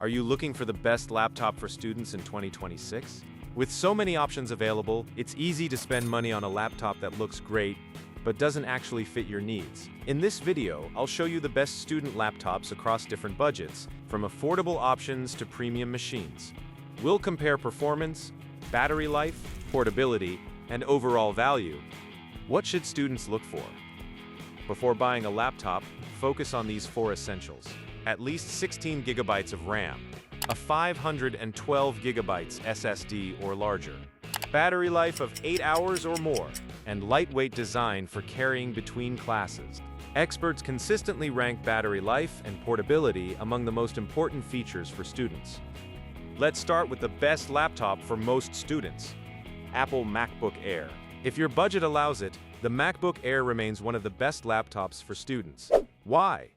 Are you looking for the best laptop for students in 2026? With so many options available, it's easy to spend money on a laptop that looks great, but doesn't actually fit your needs. In this video, I'll show you the best student laptops across different budgets, from affordable options to premium machines. We'll compare performance, battery life, portability, and overall value. What should students look for? Before buying a laptop, focus on these 4 essentials. At least 16 gigabytes of RAM, a 512 gigabytes SSD or larger, battery life of 8 hours or more, and lightweight design for carrying between classes. Experts consistently rank battery life and portability among the most important features for students. Let's start with the best laptop for most students, Apple MacBook Air. If your budget allows it, the MacBook Air remains one of the best laptops for students. Why?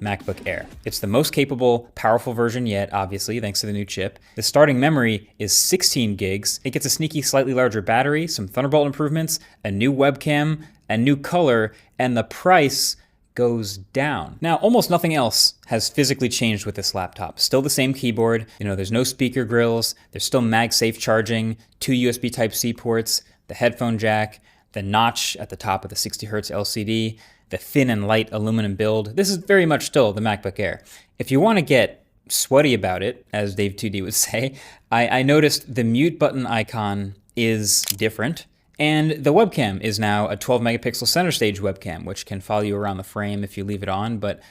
MacBook Air. It's the most capable, powerful version yet, obviously, thanks to the new chip. The starting memory is 16 gigs. It gets a sneaky, slightly larger battery, some Thunderbolt improvements, a new webcam, a new color, and the price goes down. Now, almost nothing else has physically changed with this laptop. Still the same keyboard, there's no speaker grills, there's still MagSafe charging, 2 USB Type-C ports, the headphone jack, the notch at the top of the 60 Hz LCD, the thin and light aluminum build. This is very much still the MacBook Air. If you want to get sweaty about it, as Dave 2D would say, I noticed the mute button icon is different, and the webcam is now a 12 megapixel center stage webcam, which can follow you around the frame if you leave it on, but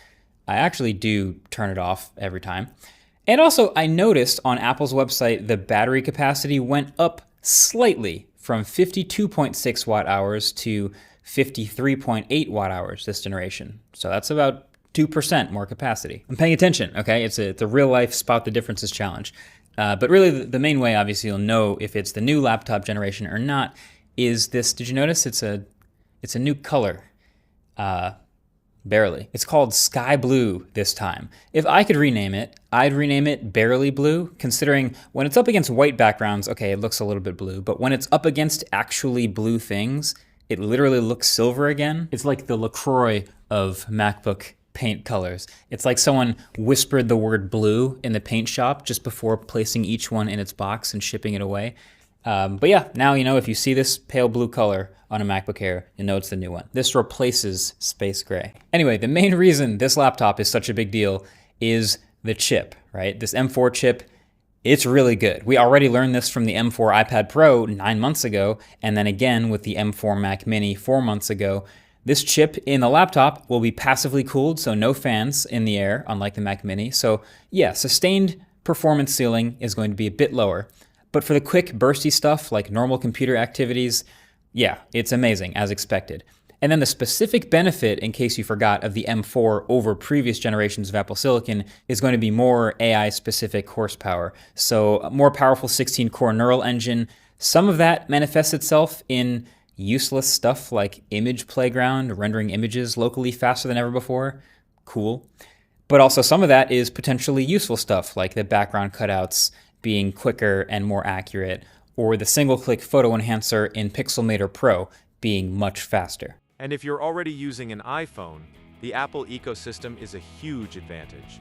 I actually do turn it off every time. And also, I noticed on Apple's website, the battery capacity went up slightly from 52.6 watt hours to 53.8 watt hours this generation. So that's about 2% more capacity. I'm paying attention, okay? It's a real life spot the differences challenge. But really the main way, obviously, you'll know if it's the new laptop generation or not is this. Did you notice it's a new color? Barely. It's called Sky Blue this time. If I could rename it, I'd rename it Barely Blue, considering when it's up against white backgrounds, okay, it looks a little bit blue, but when it's up against actually blue things, it literally looks silver again. It's like the LaCroix of MacBook paint colors. It's like someone whispered the word blue in the paint shop just before placing each one in its box and shipping it away. But yeah, now if you see this pale blue color on a MacBook Air, you know it's the new one. This replaces space gray. Anyway, the main reason this laptop is such a big deal is the chip, right? This M4 chip, it's really good. We already learned this from the M4 iPad Pro 9 months ago, and then again with the M4 Mac Mini 4 months ago. This chip in the laptop will be passively cooled, so no fans in the air, unlike the Mac Mini. So yeah, sustained performance ceiling is going to be a bit lower. But for the quick, bursty stuff like normal computer activities, yeah, it's amazing, as expected. And then the specific benefit, in case you forgot, of the M4 over previous generations of Apple Silicon is going to be more AI-specific horsepower. So a more powerful 16-core neural engine. Some of that manifests itself in useless stuff like Image Playground, rendering images locally faster than ever before. Cool. But also some of that is potentially useful stuff like the background cutouts being quicker and more accurate, or the single-click photo enhancer in Pixelmator Pro being much faster. And if you're already using an iPhone, the Apple ecosystem is a huge advantage.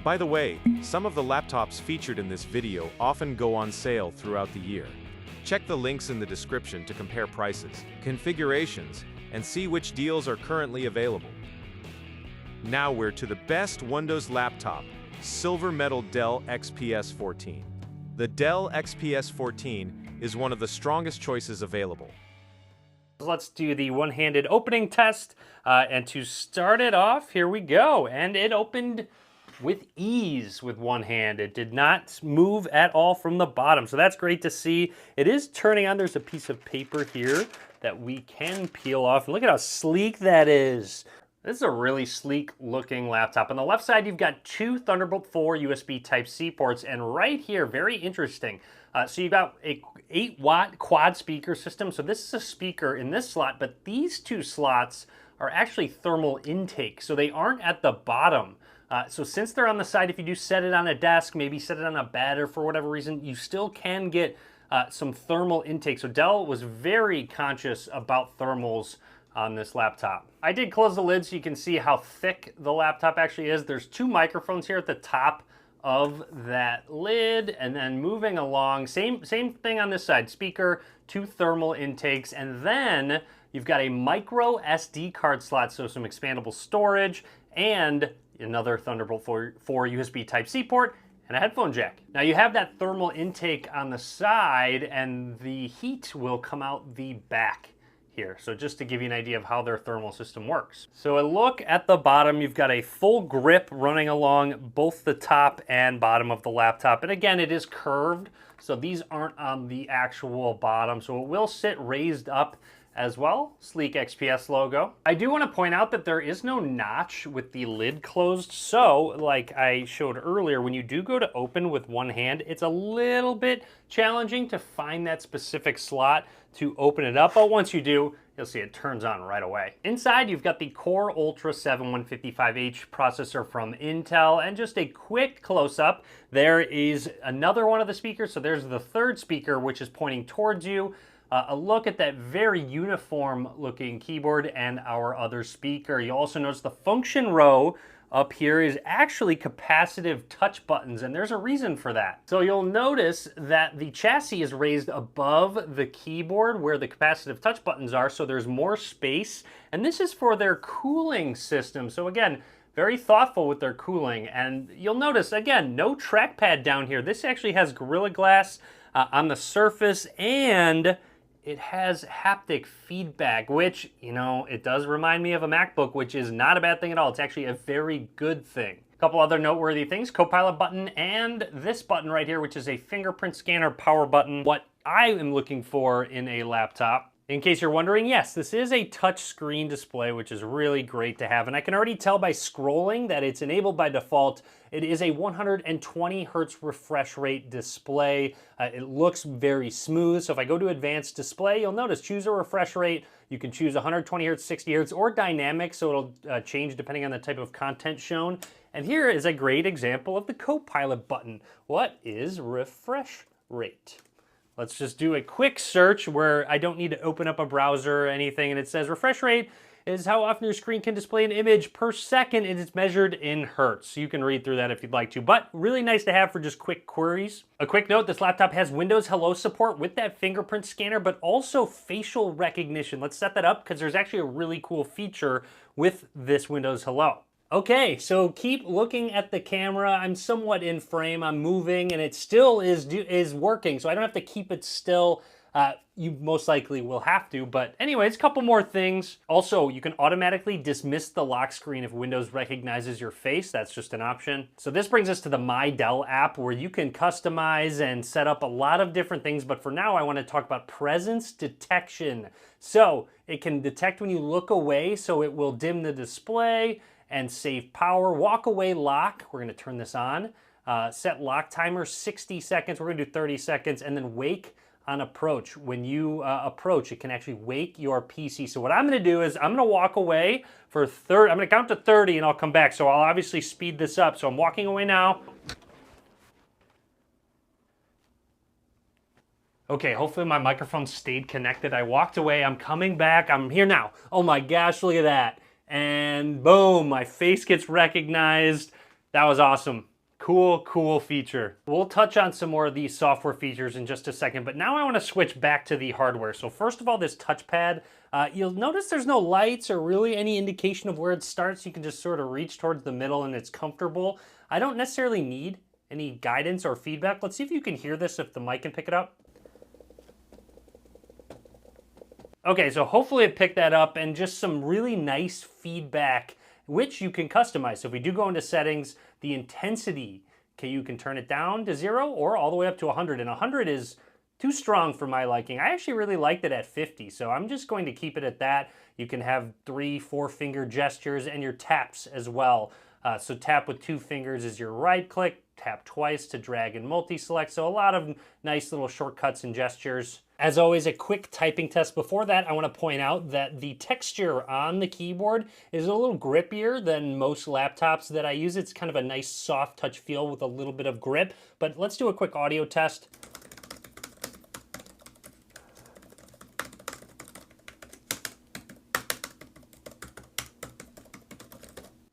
By the way, some of the laptops featured in this video often go on sale throughout the year. Check the links in the description to compare prices, configurations, and see which deals are currently available. Now we're to the best Windows laptop, Silver Metal Dell XPS 14. The Dell XPS 14 is one of the strongest choices available. Let's do the one-handed opening test, and to start it off, here we go. And it opened with ease with one hand. It did not move at all from the bottom, so that's great to see. It is turning on. There's a piece of paper here that we can peel off. And look at how sleek that is. This is a really sleek looking laptop. On the left side, you've got 2 Thunderbolt 4 USB Type-C ports, and right here, very interesting. So you've got a 8-watt quad speaker system. So this is a speaker in this slot, but these 2 slots are actually thermal intake, so they aren't at the bottom. So since they're on the side, if you do set it on a desk, maybe set it on a bed or for whatever reason, you still can get some thermal intake. So Dell was very conscious about thermals on this laptop. I did close the lid so you can see how thick the laptop actually is. There's two microphones here at the top of that lid, and then moving along, same thing on this side, speaker, two thermal intakes, and then you've got a micro SD card slot, so some expandable storage, and another Thunderbolt 4 USB Type-C port, and a headphone jack. Now you have that thermal intake on the side, and the heat will come out the back here. So just to give you an idea of how their thermal system works. So a look at the bottom, you've got a full grip running along both the top and bottom of the laptop. And again, it is curved, so these aren't on the actual bottom, so it will sit raised up as well. Sleek XPS logo. I do want to point out that there is no notch with the lid closed, so like I showed earlier, when you do go to open with one hand, it's a little bit challenging to find that specific slot to open it up, but once you do, you'll see it turns on right away. Inside, you've got the Core Ultra 7 155H processor from Intel, and just a quick close-up, there is another one of the speakers, so there's the third speaker, which is pointing towards you. A look at that very uniform looking keyboard and our other speaker. You also notice the function row up here is actually capacitive touch buttons, and there's a reason for that. So you'll notice that the chassis is raised above the keyboard where the capacitive touch buttons are, so there's more space, and this is for their cooling system. So again, very thoughtful with their cooling, and you'll notice, again, no trackpad down here. This actually has Gorilla Glass on the surface, and it has haptic feedback, which, you know, it does remind me of a MacBook, which is not a bad thing at all. It's actually a very good thing. A couple other noteworthy things, Copilot button and this button right here, which is a fingerprint scanner power button. What I am looking for in a laptop. In case you're wondering, yes, this is a touch screen display, which is really great to have. And I can already tell by scrolling that it's enabled by default. It is a 120 hertz refresh rate display. It looks very smooth. So if I go to advanced display, you'll notice choose a refresh rate. You can choose 120 hertz, 60 hertz, or dynamic, so it'll change depending on the type of content shown. And here is a great example of the Copilot button. What is refresh rate? Let's just do a quick search where I don't need to open up a browser or anything, and it says refresh rate is how often your screen can display an image per second, and it's measured in hertz. You can read through that if you'd like to, but really nice to have for just quick queries. A quick note, this laptop has Windows Hello support with that fingerprint scanner, but also facial recognition. Let's set that up because there's actually a really cool feature with this Windows Hello. Okay, so keep looking at the camera. I'm somewhat in frame, I'm moving, and it still is working, so I don't have to keep it still. You most likely will have to, but anyways, a couple more things. Also, you can automatically dismiss the lock screen if Windows recognizes your face. That's just an option. So this brings us to the My Dell app, where you can customize and set up a lot of different things, but for now I want to talk about presence detection. So it can detect when you look away, so it will dim the display and save power. Walk away lock, we're gonna turn this on. Set lock timer 60 seconds, we're gonna do 30 seconds, and then wake on approach. When you approach, it can actually wake your PC. So what I'm gonna do is I'm gonna walk away for I'm gonna count to 30 and I'll come back. So I'll obviously speed this up. So I'm walking away now. Okay, hopefully my microphone stayed connected. I walked away, I'm coming back, I'm here now. Oh my gosh, look at that. And boom, my face gets recognized. That was awesome. Cool feature. We'll touch on some more of these software features in just a second, but now I want to switch back to the hardware. So first of all, this touchpad, you'll notice there's no lights or really any indication of where it starts. You can just sort of reach towards the middle and it's comfortable. I don't necessarily need any guidance or feedback. Let's see if you can hear this, if the mic can pick it up. Okay, so hopefully it picked that up, and just some really nice feedback, which you can customize. So if we do go into settings, the intensity, okay, you can turn it down to 0 or all the way up to 100, and 100 is too strong for my liking. I actually really liked it at 50, so I'm just going to keep it at that. You can have 3-4 finger gestures and your taps as well. So tap with 2 fingers is your right click, tap twice to drag and multi-select. So a lot of nice little shortcuts and gestures. As always, a quick typing test. Before that, I want to point out that the texture on the keyboard is a little grippier than most laptops that I use. It's kind of a nice soft touch feel with a little bit of grip. But let's do a quick audio test.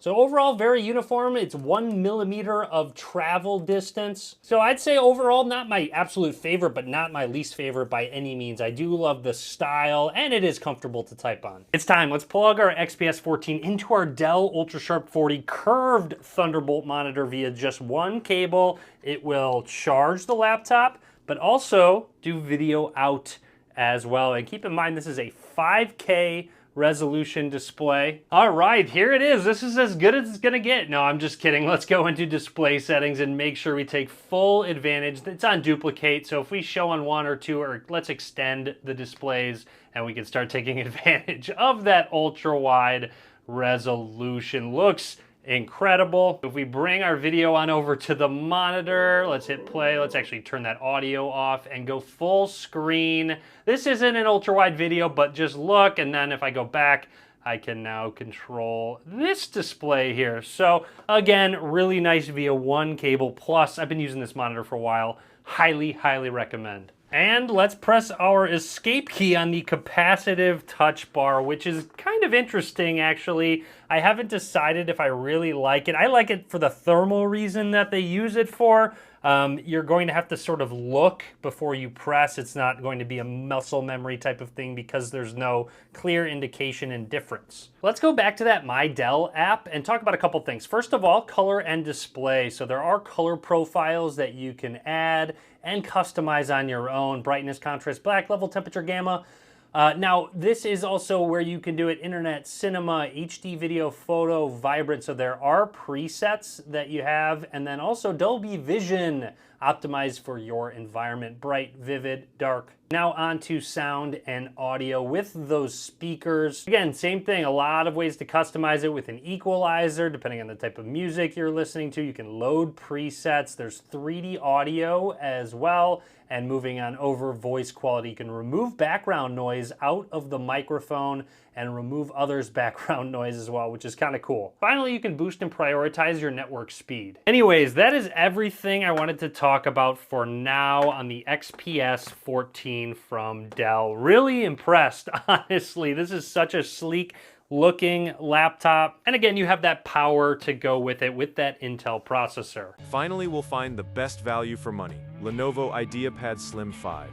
So overall, very uniform. It's 1 millimeter of travel distance. So I'd say overall, not my absolute favorite, but not my least favorite by any means. I do love the style, and it is comfortable to type on. It's time. Let's plug our XPS 14 into our Dell UltraSharp 40 curved Thunderbolt monitor via just one cable. It will charge the laptop, but also do video out as well. And keep in mind, this is a 5K resolution display. All right, here it is. This is as good as it's gonna get. No, I'm just kidding. Let's go into display settings and make sure we take full advantage. It's on duplicate, so if we show on one or two, or let's extend the displays and we can start taking advantage of that ultra wide resolution. Looks incredible. If we bring our video on over to the monitor, let's hit play. Let's actually turn that audio off and go full screen. This isn't an ultra wide video, but just look, and then if I go back, I can now control this display here. So again, really nice via one cable. Plus, I've been using this monitor for a while. Highly, highly recommend. And let's press our escape key on the capacitive touch bar, which is kind of interesting, actually. I haven't decided if I really like it. I like it for the thermal reason that they use it for. You're going to have to sort of look before you press. It's not going to be a muscle memory type of thing because there's no clear indication and difference. Let's go back to that My Dell app and talk about a couple things. First of all, color and display. So there are color profiles that you can add and customize on your own. Brightness, contrast, black, level, temperature, gamma. Now, this is also where you can do it internet, cinema, HD video, photo, vibrant. So there are presets that you have, and then also Dolby Vision, optimized for your environment, bright, vivid, dark. Now on to sound and audio with those speakers. Again, same thing, a lot of ways to customize it with an equalizer, depending on the type of music you're listening to. You can load presets. There's 3D audio as well. And moving on over voice quality, you can remove background noise out of the microphone and remove others' background noise as well, which is kind of cool. Finally, you can boost and prioritize your network speed. Anyways, that is everything I wanted to talk about for now on the XPS 14 from Dell. Really impressed, honestly. This is such a sleek looking laptop. And again, you have that power to go with it with that Intel processor. Finally, we'll find the best value for money, Lenovo IdeaPad Slim 5.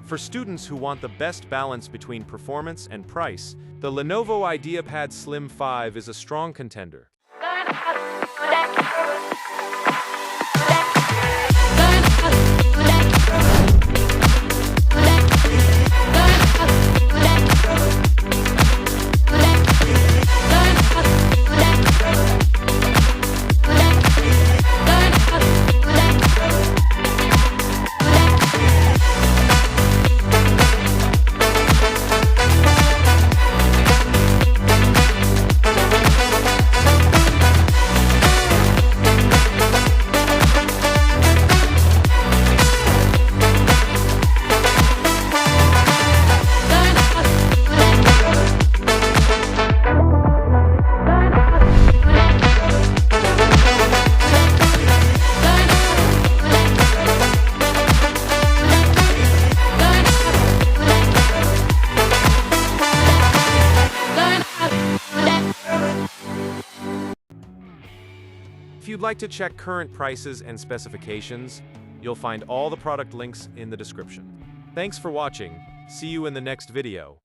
For students who want the best balance between performance and price, the Lenovo IdeaPad Slim 5 is a strong contender. If you'd like to check current prices and specifications, you'll find all the product links in the description. Thanks for watching. See you in the next video.